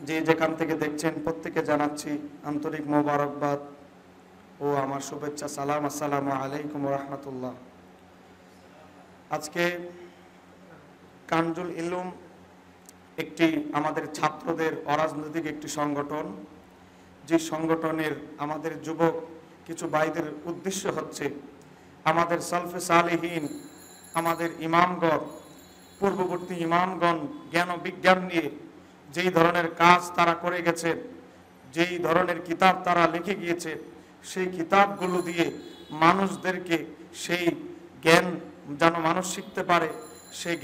যে যেখান থেকে দেখছেন প্রত্যেকে জানাচ্ছি আন্তরিক মোবারকবাদ ও আমার শুভেচ্ছা সালাম। আসসালামু আলাইকুম রহমতুল্লাহ। আজকে কানজুল ইলুম একটি আমাদের ছাত্রদের অরাজনৈতিক একটি সংগঠন, যে সংগঠনের আমাদের যুবক কিছু ভাইদের উদ্দেশ্য হচ্ছে আমাদের সালফে সালেহীন, আমাদের ইমামগণ, পূর্ববর্তী ইমামগণ জ্ঞান ও বিজ্ঞান নিয়ে যেই ধরনের কাজ তারা করে গেছে, যেই ধরনের কিতাব তারা লিখে গিয়েছে, সেই কিতাবগুলো দিয়ে মানুষদেরকে সেই জ্ঞান যেন মানুষ শিখতে পারে, সেই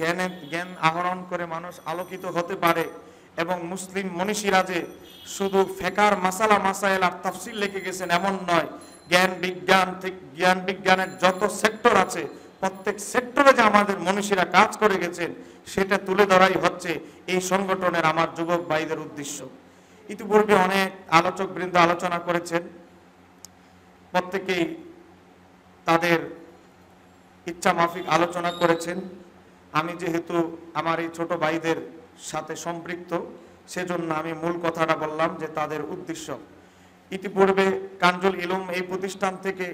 জ্ঞান আহরণ করে মানুষ আলোকিত হতে পারে। এবং মুসলিম মনীষীরা যে শুধু ফেকার মাসালা মাসাইল আর তাফসির লিখে গেছেন এমন নয়, জ্ঞান বিজ্ঞানের যত সেক্টর আছে প্রত্যেক সেক্টরে যে আমাদের মনীষীরা কাজ করে গেছেন সেটা তুলে ধরাই হচ্ছে এই সংগঠনের আমার যুবক ভাইদের উদ্দেশ্য। ইতিপূর্বে অনেক আলোচক বৃন্দ আলোচনা করেছেন, প্রত্যেকেই তাদের ইচ্ছা মাফিক আলোচনা করেছেন। আমি যেহেতু আমার এই ছোট ভাইদের সাথে সম্পৃক্ত, সেজন্য আমি মূল কথাটা বললাম যে তাদের উদ্দেশ্য। ইতিপূর্বে কানজুল ইলুম এই প্রতিষ্ঠান থেকে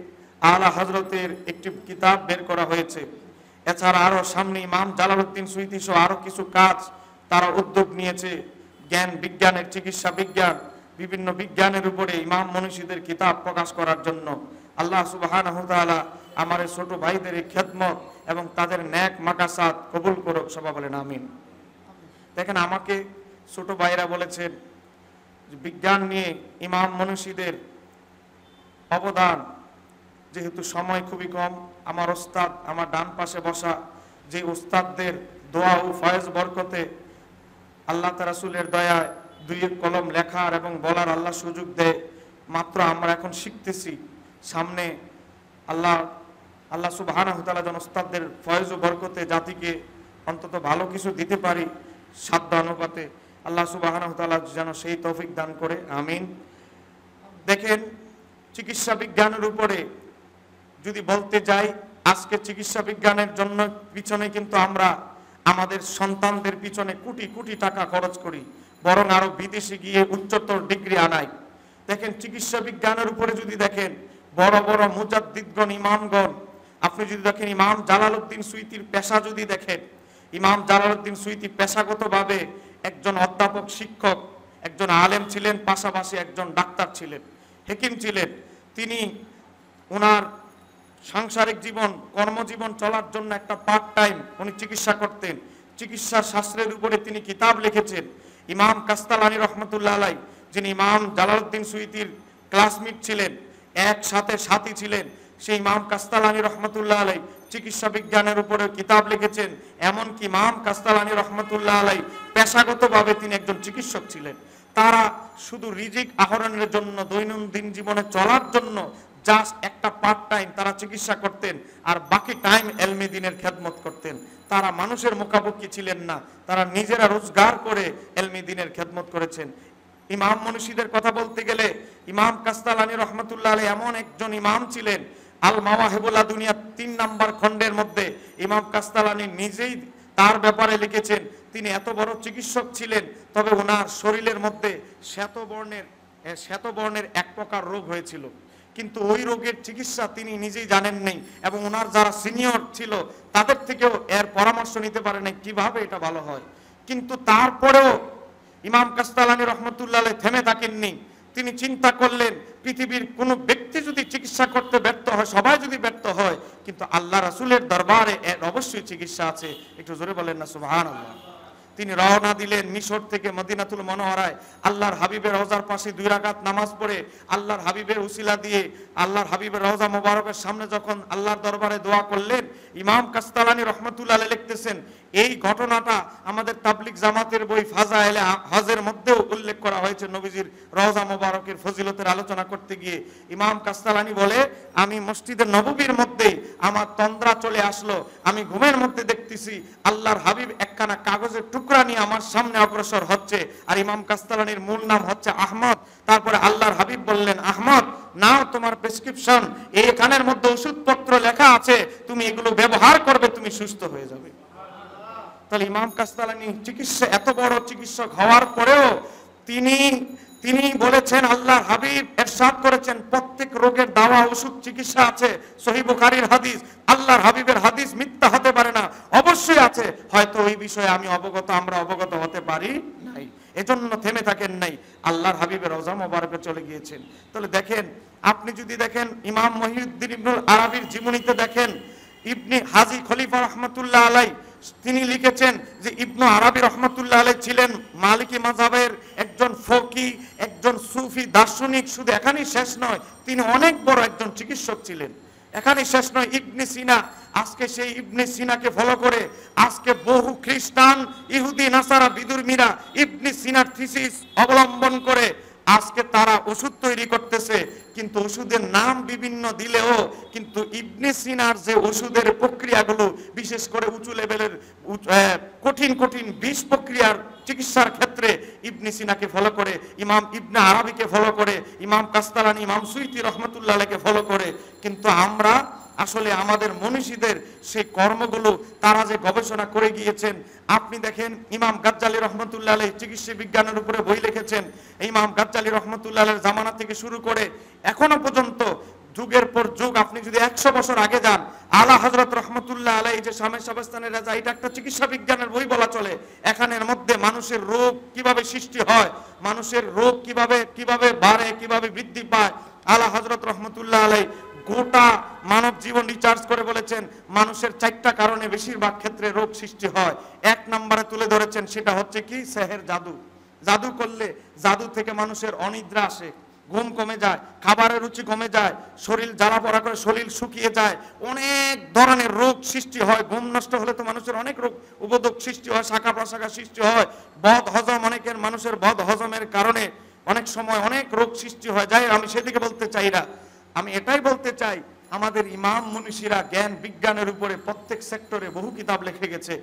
আলা হযরতের একটি কিতাব বের করা হয়েছে। এছাড়া আরো সামনে ইমাম জালালউদ্দিন সুয়ুতী সহ আরো কিছু কাজ তারা উদ্যোগ নিয়েছে। জ্ঞান বিজ্ঞানের, চিকিৎসা বিজ্ঞান, বিভিন্ন বিজ্ঞানের উপরে ইমাম মনীষীদের কিতাব প্রকাশ করার জন্য আল্লাহ সুবহানাহু ওয়া তাআলা আমার এই ছোট ভাইদের এই খেদমত এবং তাদের নেক মাকাসাদ কবুল করুক, সবাই বলেন আমিন। দেখেন, আমাকে ছোট ভাইরা বলেছেন বিজ্ঞান নিয়ে ইমাম মনীষীদের অবদান, যেহেতু সময় খুবই কম, আমার ওস্তাদ আমার ডান পাশে বসা যে ওস্তাদদের দোয়া ও ফয়েজ বরকতে আল্লাহ তাআলা রাসূলের দয়ায় দুই কলম লেখার এবং বলার আল্লাহ সুযোগ দেয়। মাত্র আমরা এখন শিখতেছি, সামনে আল্লাহ সুবহানাহু ওয়া তাআলা যেন ওস্তাদদের ফয়েজ ও বরকতে জাতিকে অন্তত ভালো কিছু দিতে পারি সাধ্য অনুপাতে, আল্লাহ সুবহানাহু ওয়া তাআলা যেন সেই তৌফিক দান করে, আমিন। দেখেন, চিকিৎসা বিজ্ঞানের উপরে যদি বলতে যাই, আজকে চিকিৎসা বিজ্ঞানের জন্য পিছনে কিন্তু আমরা আমাদের সন্তানদের পিছনে কোটি কোটি টাকা খরচ করি, বরং আরো বিদেশে গিয়ে উচ্চতর ডিগ্রি আনাই। দেখেন, চিকিৎসা বিজ্ঞানের উপরে যদি দেখেন বড় বড় মুজাদ্দিদগণ, ইমামগণ, আপনি যদি দেখেন ইমাম জালালউদ্দিন সুয়ুতীর পেশা যদি দেখেন, ইমাম জালালউদ্দিন সুয়ুতী পেশাগতভাবে একজন অধ্যাপক, শিক্ষক, একজন আলেম ছিলেন, পাশাপাশি একজন ডাক্তার ছিলেন, হাকিম ছিলেন। তিনি ওনার সাংসারিক জীবন, কর্মজীবন চলার জন্য একটা পার্ট টাইম উনি চিকিৎসা করতেন। চিকিৎসা শাস্ত্রের উপরে তিনি কিতাব লিখেছেন। ইমাম কাস্তালানী রহমতুল্লাহ আলাই, যিনি ইমাম জালালউদ্দিন সুয়ুতীর ক্লাসমেট ছিলেন, একসাথে সাথী ছিলেন, সেই ইমাম কাস্তালানী রহমতুল্লাহ আলাই চিকিৎসা বিজ্ঞানের উপরে কিতাব লিখেছেন। এমনকি ইমাম কাস্তালানী রহমতুল্লাহ আলাই পেশাগতভাবে তিনি একজন চিকিৎসক ছিলেন। তারা শুধু রিজিক আহরণের জন্য, দৈনন্দিন জীবনে চলার জন্য জাস্ট একটা পার্ট টাইম তারা চিকিৎসা করতেন, আর বাকি টাইম এলমে দ্বীনের খেদমত করতেন। তারা মানুষের মুখাপেক্ষী ছিলেন না, তারা নিজেরা রোজগার করে এলমে দ্বীনের খেদমত করেছেন। ইমাম মনীষীদের কথা বলতে গেলে ইমাম কাস্তালানী রহমতুল্লাহ আলাইহি এমন একজন ইমাম ছিলেন, আল মাওয়াহিবুল দুনিয়া ৩ নম্বর খণ্ডের মধ্যে ইমাম কাস্তালানী নিজেই তার ব্যাপারে লিখেছেন, তিনি এত বড় চিকিৎসক ছিলেন, তবে ওনার শরীরের মধ্যে শ্বেতবর্ণের এক প্রকার রোগ হয়েছিল, কিন্তু ওই রোগের চিকিৎসা তিনি নিজেই জানেন নাই, এবং ওনার যারা সিনিয়র ছিল তাদের থেকেও এর পরামর্শ নিতে পারে নাই কিভাবে এটা ভালো হয়। কিন্তু তারপরেও ইমাম কাস্তালানী রহমতুল্লাহ আলাইহি থেমে থাকেননি। তিনি চিন্তা করলেন, পৃথিবীর কোন ব্যক্তি যদি চিকিৎসা করতে ব্যর্থ হয়, সবাই যদি ব্যর্থ হয়, কিন্তু আল্লাহ রাসূলের দরবারে এর অবশ্যই চিকিৎসা আছে। একটু জোরে বলেন না সুবহানাল্লাহ। তিনি রওনা দিলেন মিশর থেকে মদিনাতুল মুনাওয়ারায়। আল্লাহর হাবিবের রওজার পাশে 2 রাকাত নামাজ পড়ে আল্লাহর হাবিবের উসিলা দিয়ে আল্লাহর হাবিবের রওজা মোবারকের সামনে যখন আল্লাহর দরবারে দোয়া করলেন, ইমাম কাস্তালানী রহমতুল্লাহ আলাইহি লিখতেছেন, এই ঘটনাটা আমাদের তাবলিগ জামাতের বই ফাজায়েলে হজের মধ্যেও উল্লেখ করা হয়েছে। নবীজির রওজা মোবারকের ফজিলতের আলোচনা করতে গিয়ে ইমাম কাস্তালানী বলে, আমি মসজিদে নববীর মধ্যে আমার তন্দ্রা চলে আসলো, আমি ঘুমের মধ্যে দেখতেছি আল্লাহর হাবিব একখানা কাগজের টুকরা নিয়ে আমার সামনে অগ্রসর হচ্ছে, আর ইমাম কাস্তালানীর মূল নাম হচ্ছে আহমদ। তারপরে আল্লাহর হাবিব বললেন, আহমদ নাও তোমার প্রেসক্রিপশন, এইখানের মধ্যে ওষুধপত্র লেখা আছে, তুমি এগুলো ব্যবহার করবে, তুমি সুস্থ হয়ে যাবে। তাহলে ইমাম কাস্তালানী চিকিৎসা, এত বড় চিকিৎসক হওয়ার পরেও তিনি তিনি বলেছেন, আল্লাহর হাবিব ইরশাদ করেছেন প্রত্যেক রোগের দাওয়া ওষুধ চিকিৎসা আছে। সহিহ বুখারীর হাদিস, আল্লাহর হাবিবের হাদিস মিথ্যা হতে পারে না, অবশ্যই আছে। হয়তো ওই বিষয়ে আমরা অবগত হতে পারি নাই, এজন্য থেমে থাকেন নাই, আল্লাহর হাবিবের রওজা মোবারকে চলে গিয়েছেন। তাহলে দেখেন, আপনি যদি দেখেন ইমাম মহিউদ্দিন ইবনুল আরাবির জীবনীতে দেখেন, ইবনে হাজি খলিফা রহমাতুল্লাহ আলাই তিনি লিখেছেন যে ইবনু আরাবী রহমাতুল্লাহ আলাই ছিলেন মালিকি মাযহাবের একজন ফকি, একজন সুফি দার্শনিক। শুধু এখানেই শেষ নয়, তিনি অনেক বড় একজন চিকিৎসক ছিলেন। এখানেই শেষ নয়, ইবনে সিনা, আজকে সেই ইবনে সিনাকে ফলো করে আজকে বহু খ্রিস্টান, ইহুদি, নাসারা, বিদুর্মীরা ইবনে সিনার থিসিস অবলম্বন করে আজকে তারা ওষুধ তৈরি করতেছে। কিন্তু ওষুধের নাম বিভিন্ন দিলেও কিন্তু ইবনে সিনার যে ওষুধের প্রক্রিয়াগুলো, বিশেষ করে উঁচু লেভেলের কঠিন কঠিন বিষ প্রক্রিয়ার চিকিৎসার ক্ষেত্রে ইবনে সিনাকে ফলো করে, ইমাম ইবনে আরাবিকে ফলো করে, ইমাম কাস্তালানি, ইমাম সুয়ুতি রহমতুল্লাহ আলাইহিকে ফলো করে। কিন্তু আমরা আসলে আমাদের মনীষীদের সেই কর্মগুলো তারা যে গবেষণা করে গিয়েছেন, আপনি দেখেন ইমাম গাজ্জালি রহমতুল্লাহ আলাইহি চিকিৎসা বিজ্ঞানের উপরে বই লিখেছেন। ইমাম গাজ্জালি রহমতুল্লাহ আলাইহির জামানা থেকে শুরু করে এখনো পর্যন্ত যুগের পর যুগ, আপনি যদি 100 বছর আগে যান, আলা হযরত রহমতুল্লাহ আলাইহি যে শামে শাবাস্তানের রাজা, এটা একটা চিকিৎসা বিজ্ঞানের বই বলা চলে। এখানের মধ্যে মানুষের রোগ কিভাবে সৃষ্টি হয়, মানুষের রোগ কিভাবে বাড়ে, কিভাবে বৃদ্ধি পায়, আলা হযরত রহমতুল্লাহ আলাইহি গোটা মানব জীবন রিচার্জ করে বলেছেন মানুষের 4টা কারণে বেশিরভাগ ক্ষেত্রে রোগ সৃষ্টি হয়। 1 নম্বরে তুলে ধরেছেন, সেটা হচ্ছে কি? সেহের, জাদু। জাদু করলে জাদু থেকে মানুষের অনিদ্রা আসে, ঘুম কমে যায়, খাবারের রুচি কমে যায়, শরীর জ্বালা পড়া করে শরীর শুকিয়ে যায়, অনেক ধরনের রোগ সৃষ্টি হয়। ঘুম নষ্ট হলে তো মানুষের অনেক রোগ উপদ্রব সৃষ্টি হয়, শাখা প্রশাখা সৃষ্টি হয়, বদ হজম, অনেকের মানুষের বদ হজমের কারণে অনেক সময় অনেক রোগ সৃষ্টি হয়। যাই আমি সেদিকে বলতে চাই না, আমি এটাই বলতে চাই, আমাদের ইমাম মনীষীরা জ্ঞান বিজ্ঞানের উপরে প্রত্যেক সেক্টরে বহু কিতাব লিখে গেছে।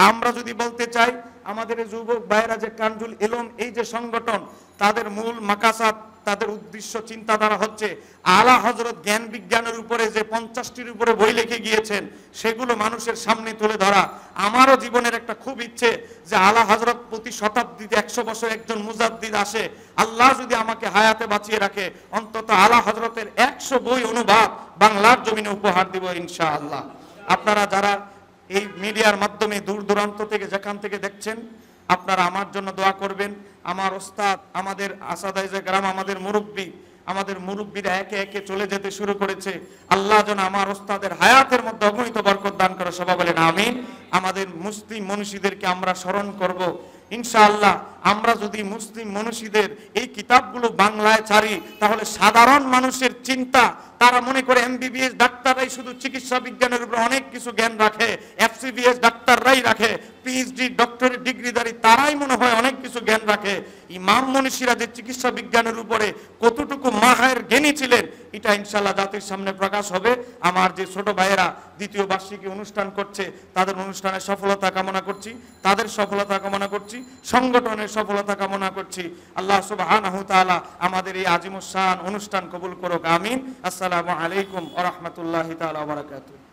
আমরা যদি বলতে চাই, আমাদের যুবক ভাইয়েরা যে কানজুল ইলম এই যে সংগঠন, তাদের মূল মাকাসাদ, তাদের উদ্দেশ্য, চিন্তাধারা হচ্ছে আলা হযরত জ্ঞান বিজ্ঞানের উপরে যে 50টির উপরে বই লিখে গিয়েছেন, সেগুলো মানুষের সামনে তুলে ধরা। আমারও জীবনের একটা খুব ইচ্ছে যে আলা হযরত প্রতি শতাব্দীতে 100 বছর একজন মুজাদ্দিদ আসে, আল্লাহ যদি আমাকে হায়াতে বাঁচিয়ে রাখে, অন্তত আলা হযরতের 100 বই অনুবাদ বাংলার জমিনে উপহার দিব ইনশাআল্লাহ। আপনারা যারা এই মিডিয়ার মাধ্যমে দূর দূরান্ত থেকে যেখান থেকে দেখছেন, আপনারা আমার জন্য দোয়া করবেন। আমার ওস্তাদ, আমাদের আসাদায়ে কেরাম, আমাদের মুরব্বীরা একে একে চলে যেতে শুরু করেছে। আল্লাহ যেন আমার ওস্তাদের হায়াতের মধ্যে অগণিত বরকত দান করে, সবাই বলেন আমিন। আমাদের মুসলিম মনীষীদেরকে আমরা স্মরণ করব ইনশাআল্লাহ। আমরা যদি মুসলিম মনীষীদের এই কিতাবগুলো বাংলায় ছাড়ি, তাহলে সাধারণ মানুষের চিন্তা, তারা মনে করে এমবিবিএস ডাক্তাররাই শুধু চিকিৎসা বিজ্ঞানের উপরে অনেক কিছু জ্ঞান রাখে, এফসিবিএস ডাক্তাররাই রাখে, পিএইচডি ডক্টরেট ডিগ্রিধারী তারাই মনে হয় অনেক কিছু জ্ঞান রাখে। ইমাম মনীষীরা যে চিকিৎসা বিজ্ঞানের উপরে কতটুকু মাহের জ্ঞানী ছিলেন, এটা ইনশাআল্লাহ জাতির সামনে প্রকাশ হবে। আমার যে ছোট ভাইয়েরা দ্বিতীয় বার্ষিকী অনুষ্ঠান করছে, তাদের অনুষ্ঠানের সফলতা কামনা করছি, তাদের সফলতা কামনা করছি, সংগঠনের সফলতা কামনা করছি। আল্লাহ সুবহানাহু তাআলা আমাদের এই আজিমুস শান অনুষ্ঠান কবুল করুক, আমিন। আসসালামু আলাইকুম ওয়া রাহমাতুল্লাহি তাআলা ওয়া বারাকাতুহু।